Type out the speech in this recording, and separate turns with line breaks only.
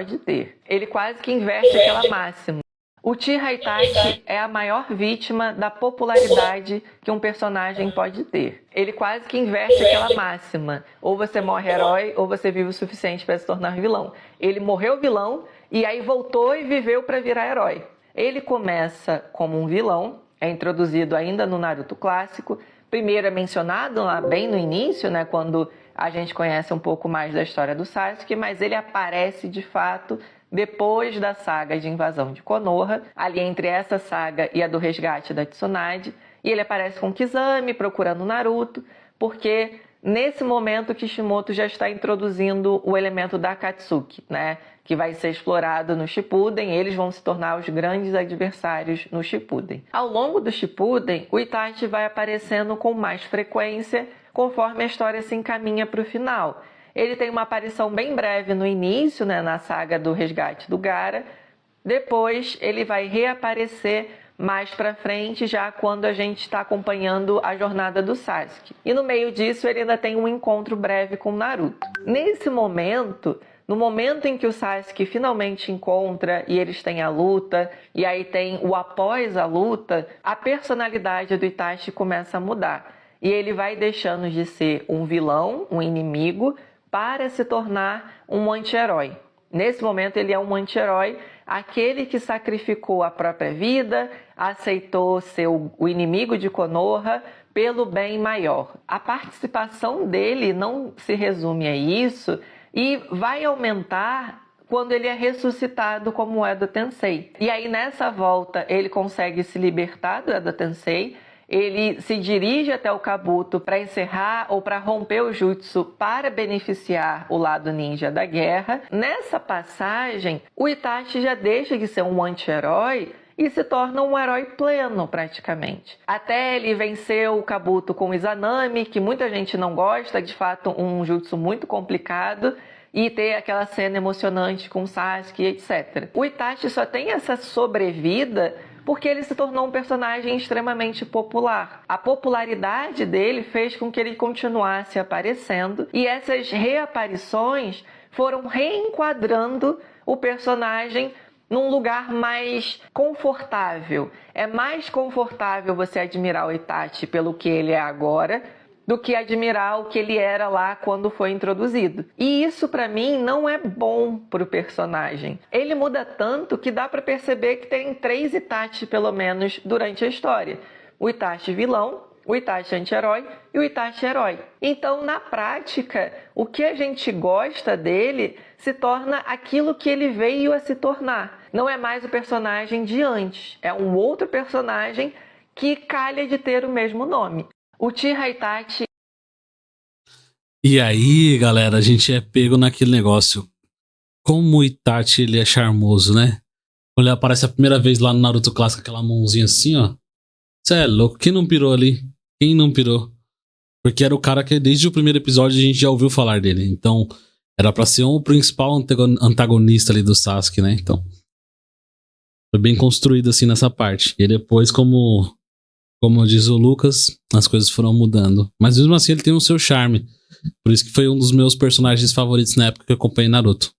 pode ter. Ele quase que inverte aquela máxima. O Uchiha Itachi é a maior vítima da popularidade que um personagem pode ter. Ele quase que inverte aquela máxima. Ou você morre herói, ou você vive o suficiente para se tornar vilão. Ele morreu vilão e aí voltou e viveu para virar herói. Ele começa como um vilão, é introduzido ainda no Naruto clássico. Primeiro é mencionado lá bem no início, né, quando a gente conhece um pouco mais da história do Sasuke, mas ele aparece de fato depois da saga de invasão de Konoha, ali entre essa saga e a do resgate da Tsunade, e ele aparece com Kizami procurando Naruto, porque nesse momento Kishimoto já está introduzindo o elemento da Akatsuki, né, que vai ser explorado no Shippuden, eles vão se tornar os grandes adversários no Shippuden. Ao longo do Shippuden, o Itachi vai aparecendo com mais frequência conforme a história se encaminha para o final. Ele tem uma aparição bem breve no início, né, na saga do resgate do Gaara. Depois ele vai reaparecer mais pra frente, já quando a gente está acompanhando a jornada do Sasuke. E no meio disso ele ainda tem um encontro breve com Naruto. Nesse momento, no momento em que o Sasuke finalmente encontra e eles têm a luta, e aí tem o após a luta, a personalidade do Itachi começa a mudar. E ele vai deixando de ser um vilão, um inimigo, para se tornar um anti-herói. Nesse momento ele é um anti-herói, aquele que sacrificou a própria vida, aceitou ser o inimigo de Konoha pelo bem maior. A participação dele não se resume a isso e vai aumentar quando ele é ressuscitado como Edo Tensei. E aí nessa volta ele consegue se libertar do Edo Tensei. Ele se dirige até o Kabuto para encerrar ou para romper o jutsu para beneficiar o lado ninja da guerra. Nessa passagem, o Itachi já deixa de ser um anti-herói e se torna um herói pleno, praticamente. Até ele vencer o Kabuto com o Izanami, que muita gente não gosta, de fato um jutsu muito complicado, e ter aquela cena emocionante com Sasuke, etc. O Itachi só tem essa sobrevida porque ele se tornou um personagem extremamente popular. A popularidade dele fez com que ele continuasse aparecendo, e essas reaparições foram reenquadrando o personagem num lugar mais confortável. É mais confortável você admirar o Itachi pelo que ele é agora do que admirar o que ele era lá quando foi introduzido. E isso, para mim, não é bom pro personagem. Ele muda tanto que dá para perceber que tem 3 Itachi, pelo menos, durante a história. O Itachi vilão, o Itachi anti-herói e o Itachi herói. Então, na prática, o que a gente gosta dele se torna aquilo que ele veio a se tornar. Não é mais o personagem de antes, é um outro personagem que calha de ter o mesmo nome. O Uchiha Itachi.
E aí, galera, a gente é pego naquele negócio. Como o Itachi, ele é charmoso, né? Quando ele aparece a primeira vez lá no Naruto Clássico, aquela mãozinha assim, ó. Cê é louco, quem não pirou ali? Quem não pirou? Porque era o cara que desde o primeiro episódio a gente já ouviu falar dele. Então, era pra ser o principal antagonista ali do Sasuke, né? Então, foi bem construído assim nessa parte. E depois, como diz o Lucas, as coisas foram mudando. Mas mesmo assim ele tem o seu charme. Por isso que foi um dos meus personagens favoritos na época que eu acompanhei Naruto.